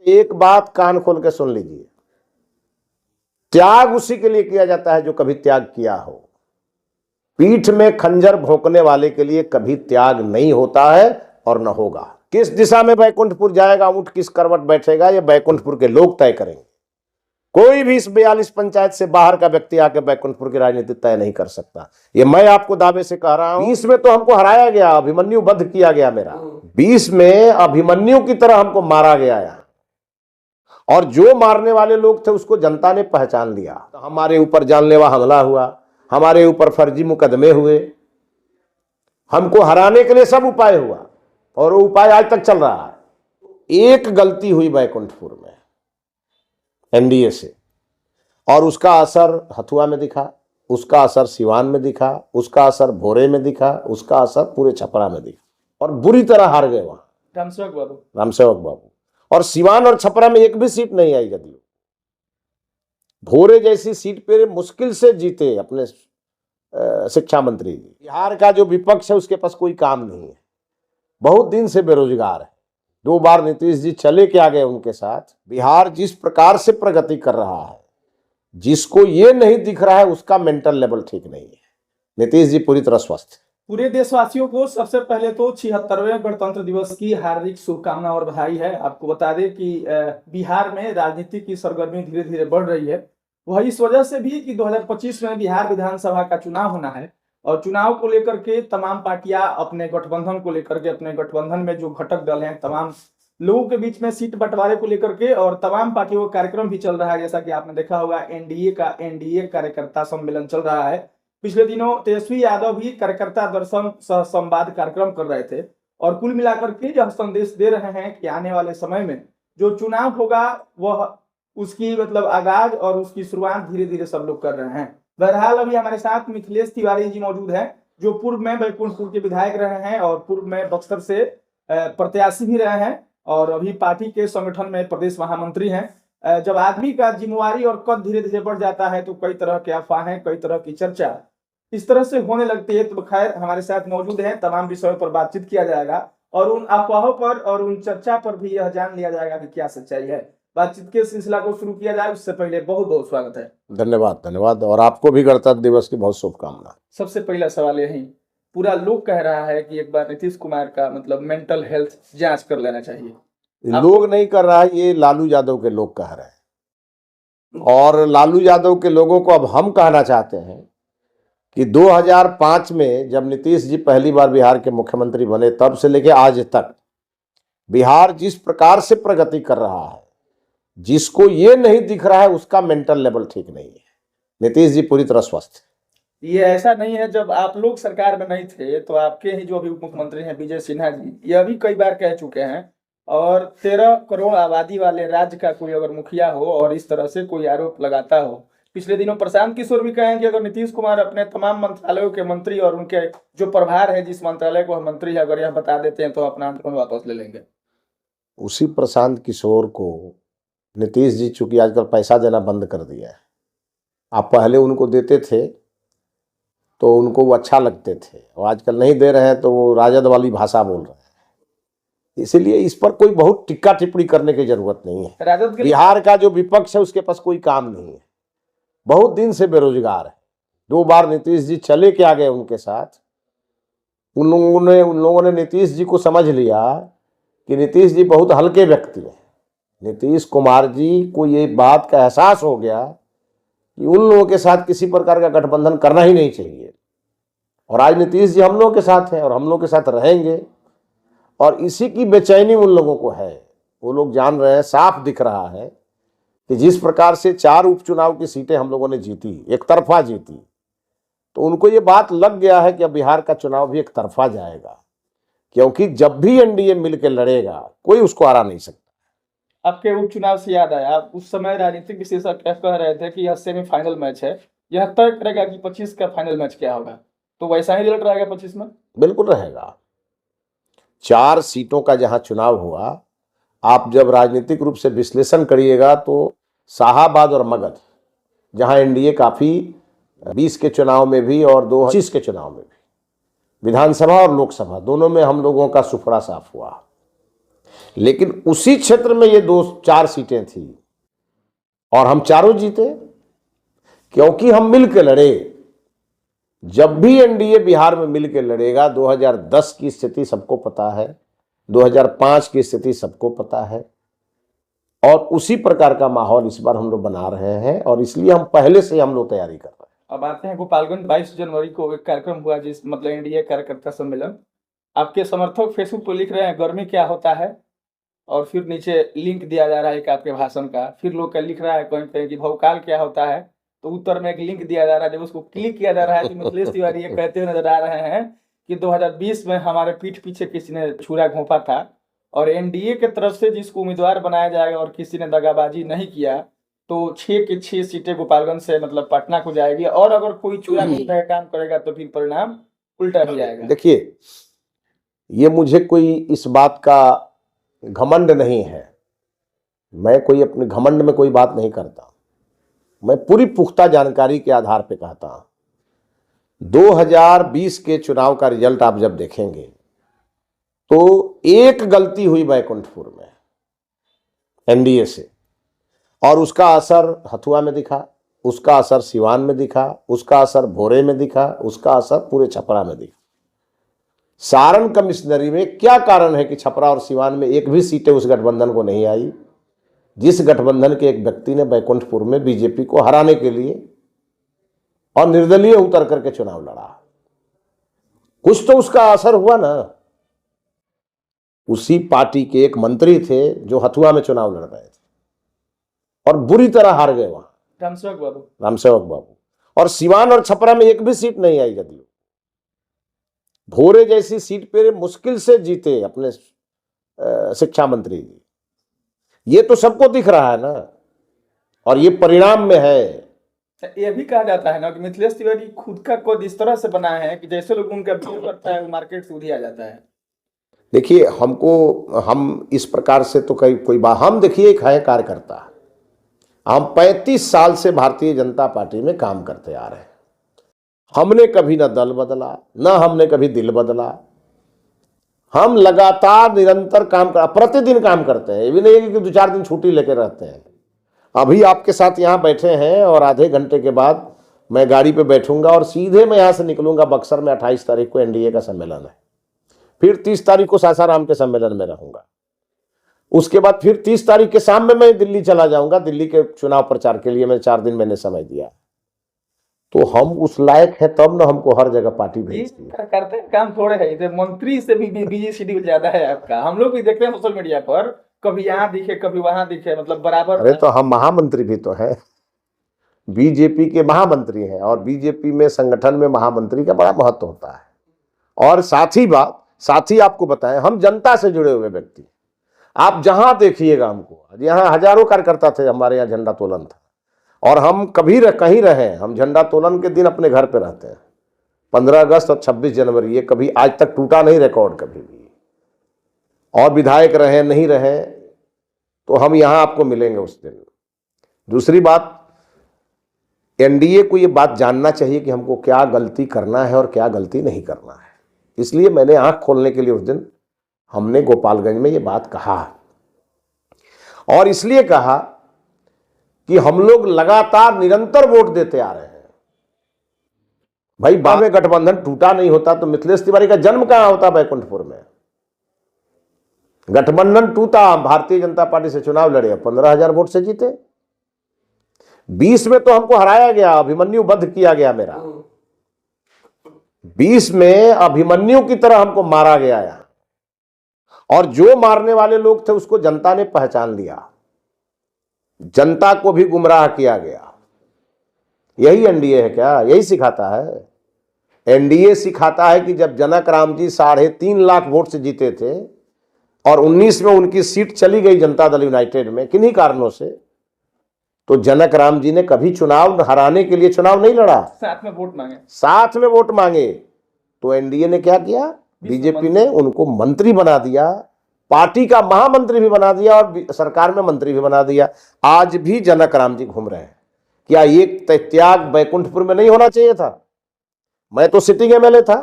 एक बात कान खोल के सुन लीजिए, त्याग उसी के लिए किया जाता है जो कभी त्याग किया हो। पीठ में खंजर भोंकने वाले के लिए कभी त्याग नहीं होता है और न होगा। किस दिशा में बैकुंठपुर जाएगा, ऊंट किस करवट बैठेगा, ये बैकुंठपुर के लोग तय करेंगे। कोई भी इस 42 पंचायत से बाहर का व्यक्ति आके बैकुंठपुर की राजनीति तय नहीं कर सकता। ये मैं आपको दावे से कह रहा हूं। 20 में तो हमको हराया गया, अभिमन्यु वध किया गया मेरा। 20 में अभिमन्यु की तरह हमको मारा गया, और जो मारने वाले लोग थे उसको जनता ने पहचान लिया। तो हमारे ऊपर जानलेवा हमला हुआ, हमारे ऊपर फर्जी मुकदमे हुए, हमको हराने के लिए सब उपाय हुआ, और वो उपाय आज तक चल रहा है। एक गलती हुई बैकुंठपुर में एनडीए से, और उसका असर हथुआ में दिखा, उसका असर सिवान में दिखा, उसका असर भोरे में दिखा, उसका असर पूरे छपरा में दिखा, और बुरी तरह हार गए वहां रामसेवक बाबू। और सिवान और छपरा में एक भी सीट नहीं आई जदयू। भोरे जैसी सीट पे मुश्किल से जीते अपने शिक्षा मंत्री जी। बिहार का जो विपक्ष है उसके पास कोई काम नहीं है, बहुत दिन से बेरोजगार है। 2 बार नीतीश जी चले के आ गए उनके साथ। बिहार जिस प्रकार से प्रगति कर रहा है, जिसको ये नहीं दिख रहा है उसका मेंटल लेवल ठीक नहीं है। नीतीश जी पूरी तरह स्वस्थ है। पूरे देशवासियों को सबसे पहले तो 76वें गणतंत्र दिवस की हार्दिक शुभकामना और बधाई है। आपको बता दें कि बिहार में राजनीति की सरगर्मी धीरे धीरे बढ़ रही है। वह इस वजह से भी कि 2025 में बिहार विधानसभा का चुनाव होना है, और चुनाव को लेकर के तमाम पार्टियां अपने गठबंधन को लेकर के, अपने गठबंधन में जो घटक दल हैं, तमाम लोगों के बीच में सीट बंटवारे को लेकर के और तमाम पार्टियों का कार्यक्रम भी चल रहा है। जैसा कि आपने देखा होगा, एनडीए कार्यकर्ता सम्मेलन चल रहा है। पिछले दिनों तेजस्वी यादव भी कार्यकर्ता दर्शन सह संवाद कार्यक्रम कर रहे थे, और कुल मिलाकर के यह संदेश दे रहे हैं कि आने वाले समय में जो चुनाव होगा वह उसकी मतलब आगाज और उसकी शुरुआत धीरे धीरे सब लोग कर रहे हैं। बहरहाल अभी हमारे साथ मिथिलेश तिवारी जी मौजूद हैं, जो पूर्व में बैकुंठपुर के विधायक रहे हैं और पूर्व में बक्सर से प्रत्याशी भी रहे हैं, और अभी पार्टी के संगठन में प्रदेश महामंत्री हैं। जब आदमी का जिम्मेवारी और कद धीरे धीरे बढ़ जाता है तो कई तरह के अफवाहें, कई तरह की चर्चा इस तरह से होने लगती है। तो खैर हमारे साथ मौजूद हैं, तमाम विषयों पर बातचीत किया जाएगा, और उन अफवाहों पर और उन चर्चा पर भी यह जान लिया जाएगा कि क्या सच्चाई है। बातचीत के सिलसिला को शुरू किया जाए उससे पहले बहुत बहुत स्वागत है। धन्यवाद, और आपको भी गणतंत्र दिवस की बहुत शुभकामना। सबसे पहला सवाल यही, पूरा लोग कह रहा है कि एक बार नीतीश कुमार का मतलब मेंटल हेल्थ जांच कर लेना चाहिए। लोग नहीं कर रहा है, ये लालू यादव के लोग कह रहे हैं, और लालू यादव के लोगों को अब हम कहना चाहते हैं कि 2005 में जब नीतीश जी पहली बार बिहार के मुख्यमंत्री बने, तब से लेकर आज तक बिहार जिस प्रकार से प्रगति कर रहा है, जिसको ये नहीं दिख रहा है उसका मेंटल लेवल ठीक नहीं है। नीतीश जी पूरी तरह स्वस्थ है। ये ऐसा नहीं है, जब आप लोग सरकार में नहीं थे तो आपके ही जो अभी उप मुख्यमंत्री हैं विजय सिन्हा जी, ये भी कई बार कह चुके हैं, और 13 करोड़ आबादी वाले राज्य का कोई अगर मुखिया हो और इस तरह से कोई आरोप लगाता हो, पिछले दिनों प्रशांत किशोर भी कहें कि अगर नीतीश कुमार अपने तमाम मंत्रालयों के मंत्री और उनके जो प्रभार है, जिस मंत्रालय को हम मंत्री है, अगर यह बता देते हैं तो अपना आंदोलन वापस ले लेंगे। उसी प्रशांत किशोर को नीतीश जी चूंकि आजकल पैसा देना बंद कर दिया है, आप पहले उनको देते थे तो उनको वो अच्छा लगते थे, और आजकल नहीं दे रहे हैं तो वो राजद वाली भाषा बोल रहे हैं। इसीलिए इस पर कोई बहुत टिक्का टिप्पणी करने की जरूरत नहीं है। राजद के बिहार का जो विपक्ष है उसके पास कोई काम नहीं है, बहुत दिन से बेरोजगार है। 2 बार नीतीश जी चले के आ गए उनके साथ। उन लोगों ने नीतीश जी को समझ लिया कि नीतीश जी बहुत हल्के व्यक्ति हैं। नीतीश कुमार जी को ये बात का एहसास हो गया कि उन लोगों के साथ किसी प्रकार का गठबंधन करना ही नहीं चाहिए, और आज नीतीश जी हम लोगों के साथ हैं और हम लोगों के साथ रहेंगे, और इसी की बेचैनी उन लोगों को है। वो लोग जान रहे हैं, साफ दिख रहा है कि जिस प्रकार से 4 उपचुनाव की सीटें हम लोगों ने जीती, एक तरफा जीती, तो उनको ये बात लग गया है कि अब बिहार का चुनाव भी एक तरफा जाएगा, क्योंकि जब भी एनडीए मिलकर लड़ेगा कोई उसको हरा नहीं सकता। आपके उपचुनाव से याद आया, उस समय राजनीतिक विशेषज्ञ कह रहे थे कि यह सेमीफाइनल मैच है, यह तय करेगा कि 25 का फाइनल मैच क्या होगा। तो वैसा ही रिजल्ट रहेगा 25 में? बिल्कुल रहेगा। 4 सीटों का जहां चुनाव हुआ, आप जब राजनीतिक रूप से विश्लेषण करिएगा तो शाहाबाद और मगध, जहां एनडीए काफी 20 के चुनाव में भी और 2025 के चुनाव में भी, विधानसभा और लोकसभा दोनों में हम लोगों का सुफड़ा साफ हुआ। लेकिन उसी क्षेत्र में ये 2-4 सीटें थी और हम चारों जीते, क्योंकि हम मिलकर लड़े। जब भी एनडीए बिहार में मिलकर लड़ेगा, 2010 की स्थिति सबको पता है, 2005 की स्थिति सबको पता है, और उसी प्रकार का माहौल इस बार हम लोग बना रहे हैं, और इसलिए हम पहले से हम लोग तैयारी कर रहे हैं। अब आते हैं गोपालगंज। 22 जनवरी को एक कार्यक्रम हुआ, जिस मतलब एनडीए कार्यकर्ता सम्मेलन। आपके समर्थक फेसबुक पर लिख रहे हैं गर्मी क्या होता है, और फिर नीचे लिंक दिया जा रहा है एक आपके भाषण का। फिर लोग का लिख रहा है कहीं पे कि भवकाल क्या होता है, तो उत्तर में एक लिंक दिया जा रहा है, जब उसको क्लिक किया जा रहा है तो मिथिलेश तिवारी ये कहते हुए नजर आ रहे हैं कि 2020 में हमारे पीठ पीछे किसी ने छुरा घोंपा था, और एनडीए के तरफ से जिसको उम्मीदवार बनाया जाएगा और किसी ने दगाबाजी नहीं किया, तो 6 की 6 सीटें गोपालगंज से मतलब पटना को जाएगी, और अगर कोई छुरा घोंपने का काम करेगा तो फिर परिणाम उल्टा हो जाएगा। देखिए, ये मुझे कोई इस बात का घमंड नहीं है, मैं कोई अपने घमंड में कोई बात नहीं करता, मैं पूरी पुख्ता जानकारी के आधार पर कहता हूं। 2020 के चुनाव का रिजल्ट आप जब देखेंगे तो एक गलती हुई बैकुंठपुर में एनडीए से, और उसका असर हथुआ में दिखा, उसका असर सिवान में दिखा, उसका असर भोरे में दिखा, उसका असर पूरे छपरा में दिखा। सारण कमिश्नरी में क्या कारण है कि छपरा और सिवान में एक भी सीटें उस गठबंधन को नहीं आई, जिस गठबंधन के एक व्यक्ति ने बैकुंठपुर में बीजेपी को हराने के लिए और निर्दलीय उतर करके चुनाव लड़ा। कुछ तो उसका असर हुआ ना। उसी पार्टी के एक मंत्री थे जो हथुआ में चुनाव लड़ रहे थे और बुरी तरह हार गए वहां, रामसेवक बाबू। और सिवान और छपरा में एक भी सीट नहीं आई जदयू। भोरे जैसी सीट पे मुश्किल से जीते अपने शिक्षा मंत्री जी। ये तो सबको दिख रहा है ना, और ये परिणाम में है। ये भी कहा जाता है ना कि मिथिलेश तिवारी खुद का कोड इस तरह से बनाए हैं कि जैसे लोग उनका विरोध करता है वो मार्केट से उधिया जाता है। देखिए, हम इस प्रकार से तो कोई बात, हम देखिए एक है कार्यकर्ता, हम 35 साल से भारतीय जनता पार्टी में काम करते आ रहे हैं। हमने कभी ना दल बदला, ना हमने कभी दिल बदला। हम लगातार निरंतर प्रतिदिन काम करते हैं। ये भी नहीं है कि 2-4 दिन छुट्टी लेकर रहते हैं। अभी आपके साथ यहाँ बैठे हैं और आधे घंटे के बाद मैं गाड़ी पे बैठूंगा और सीधे मैं यहाँ से निकलूंगा। बक्सर में 28 तारीख को एनडीए का सम्मेलन है, फिर 30 तारीख को सासाराम के सम्मेलन में रहूंगा। उसके बाद फिर 30 तारीख के शाम में मैं दिल्ली चला जाऊंगा। दिल्ली के चुनाव प्रचार के लिए मैं 4 दिन मैंने समय दिया। तो हम उस लायक है तब ना हमको हर जगह पार्टी भेजती है। करते हैं काम थोड़े है, इधर मंत्री से भी बिजी शेड्यूल ज्यादा है आपका। हम लोग भी देखते हैं सोशल मीडिया पर, कभी यहाँ दिखे कभी वहां दिखे, मतलब बराबर। अरे तो हम महामंत्री भी तो है, बीजेपी के महामंत्री हैं, और बीजेपी में संगठन में महामंत्री का बड़ा महत्व होता है। और साथ ही आपको बताएं, हम जनता से जुड़े हुए व्यक्ति। आप जहां देखिएगा हमको, यहाँ हजारों कार्यकर्ता थे, हमारे यहाँ झंडा तोलन था, और हम कहीं रहे, हम झंडा तोलन के दिन अपने घर पे रहते हैं। 15 अगस्त और 26 जनवरी ये कभी आज तक टूटा नहीं रिकॉर्ड कभी भी। और विधायक रहे नहीं रहे तो हम यहां आपको मिलेंगे उस दिन। दूसरी बात, एनडीए को ये बात जानना चाहिए कि हमको क्या गलती करना है और क्या गलती नहीं करना है। इसलिए मैंने आंख खोलने के लिए उस दिन हमने गोपालगंज में ये बात कहा, और इसलिए कहा कि हम लोग लगातार निरंतर वोट देते आ रहे हैं। भाई, बाद में गठबंधन टूटा नहीं होता तो मिथिलेश तिवारी का जन्म कहां होता बैकुंठपुर में। गठबंधन टूटा, भारतीय जनता पार्टी से चुनाव लड़े, 15,000 वोट से जीते। 20 में तो हमको हराया गया, अभिमन्यु वध किया गया मेरा। 20 में अभिमन्यु की तरह हमको मारा गया यहां, और जो मारने वाले लोग थे उसको जनता ने पहचान लिया, जनता को भी गुमराह किया गया। यही एनडीए है क्या? यही सिखाता है एनडीए। सिखाता है कि जब जनक राम जी 3.5 लाख वोट से जीते थे और 19 में उनकी सीट चली गई जनता दल यूनाइटेड में किन्हीं कारणों से, तो जनक राम जी ने कभी चुनाव हराने के लिए चुनाव नहीं लड़ा, साथ में वोट मांगे। तो एनडीए ने क्या किया? बीजेपी ने उनको मंत्री बना दिया, पार्टी का महामंत्री भी बना दिया और सरकार में मंत्री भी बना दिया। आज भी जनक राम जी घूम रहे हैं। क्या ये त्याग बैकुंठपुर में नहीं होना चाहिए था? मैं तो सिटिंग एमएलए था,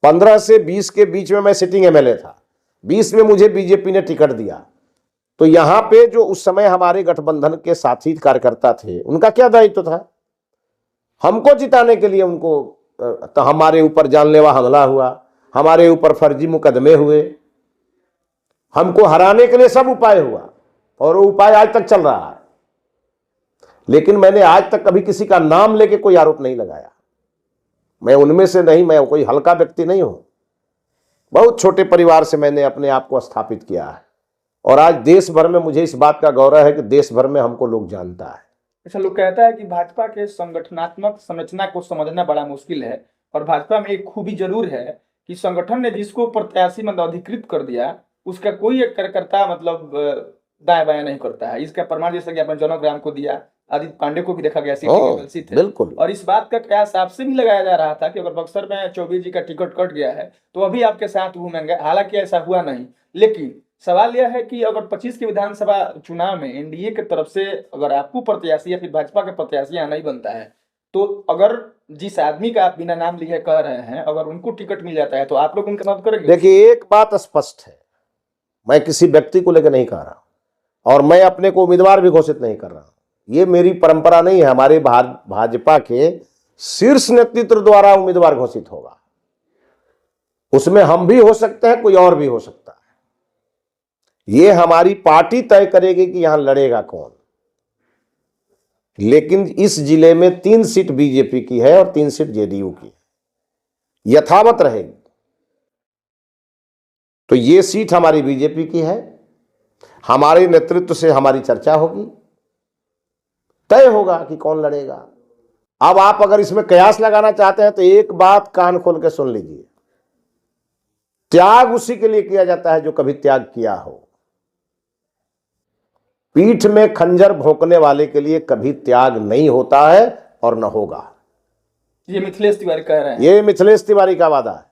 15 से 20 के बीच में मैं सिटिंग एमएलए था। 20 में मुझे बीजेपी ने टिकट दिया, तो यहां पे जो उस समय हमारे गठबंधन के साथी कार्यकर्ता थे, उनका क्या दायित्व था? हमको जिताने के लिए उनको तो हमारे ऊपर जानलेवा हमला हुआ, हमारे ऊपर फर्जी मुकदमे हुए, हमको हराने के लिए सब उपाय हुआ, और वो उपाय आज तक चल रहा है। लेकिन मैंने आज तक कभी किसी का नाम लेके कोई आरोप नहीं लगाया। मैं उनमें से नहीं, मैं कोई हल्का व्यक्ति नहीं हूं। बहुत छोटे परिवार से मैंने अपने आप को स्थापित किया है, और आज देश भर में मुझे इस बात का गौरव है कि देश भर में हमको लोग जानता है। अच्छा, लोग कहता है कि भाजपा के संगठनात्मक संरचना को समझना बड़ा मुश्किल है, और भाजपा में एक खूबी जरूर है कि संगठन ने जिसको प्रत्याशी मतलब अधिकृत कर दिया, उसका कोई एक कार्यकर्ता मतलब दाएं बायां नहीं करता है। इसका प्रमाण जैसे कि आपने जनक को दिया, आदित्य पांडे को भी देखा गया सीट थे। बिल्कुल। और इस बात का कयास आपसे भी लगाया जा रहा था कि अगर बक्सर में चौबे जी का टिकट कट गया है तो अभी आपके साथ घूमेंगे। हालांकि ऐसा हुआ नहीं, लेकिन सवाल यह है कि अगर 25 के विधानसभा चुनाव में एनडीए की तरफ से अगर आपको प्रत्याशी या फिर भाजपा के प्रत्याशी यहाँ नहीं बनता है, तो अगर जिस आदमी का आप बिना नाम लिए कह रहे हैं, अगर उनको टिकट मिल जाता है तो आप लोग उनका मदद करेंगे? देखिए, एक बात स्पष्ट है, मैं किसी व्यक्ति को लेकर नहीं कह रहा, और मैं अपने को उम्मीदवार भी घोषित नहीं कर रहा। ये मेरी परंपरा नहीं है। हमारे भाजपा के शीर्ष नेतृत्व द्वारा उम्मीदवार घोषित होगा, उसमें हम भी हो सकते हैं, कोई और भी हो सकता है। ये हमारी पार्टी तय करेगी कि यहां लड़ेगा कौन। लेकिन इस जिले में 3 सीट बीजेपी की है और 3 सीट जेडीयू की है, यथावत रहेगी। तो ये सीट हमारी बीजेपी की है, हमारे नेतृत्व से हमारी चर्चा होगी, तय होगा कि कौन लड़ेगा। अब आप अगर इसमें कयास लगाना चाहते हैं तो एक बात कान खोल के सुन लीजिए, त्याग उसी के लिए किया जाता है जो कभी त्याग किया हो। पीठ में खंजर भोंकने वाले के लिए कभी त्याग नहीं होता है और न होगा। ये मिथिलेश तिवारी कह रहे हैं। ये मिथिलेश तिवारी का वादा है।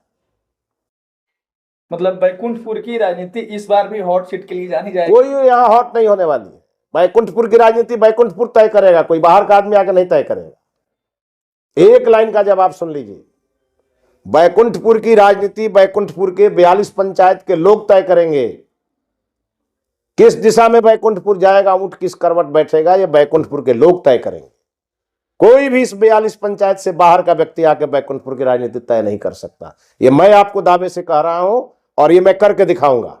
मतलब बैकुंठपुर की राजनीति इस बार भी हॉट सीट के लिए जानी जाएगी। कोई यहां हॉट नहीं होने वाली है। बैकुंठपुर की राजनीति बैकुंठपुर तय करेगा, कोई बाहर का आदमी आकर नहीं तय करेगा। एक लाइन का जवाब सुन लीजिए, बैकुंठपुर की राजनीति बैकुंठपुर के 42 पंचायत के लोग तय करेंगे। किस दिशा में बैकुंठपुर जाएगा, ऊंट किस करवट बैठेगा, ये बैकुंठपुर के लोग तय करेंगे। कोई भी इस 42 पंचायत से बाहर का व्यक्ति आकर बैकुंठपुर की राजनीति तय नहीं कर सकता। ये मैं आपको दावे से कह रहा हूं, और ये मैं करके दिखाऊंगा।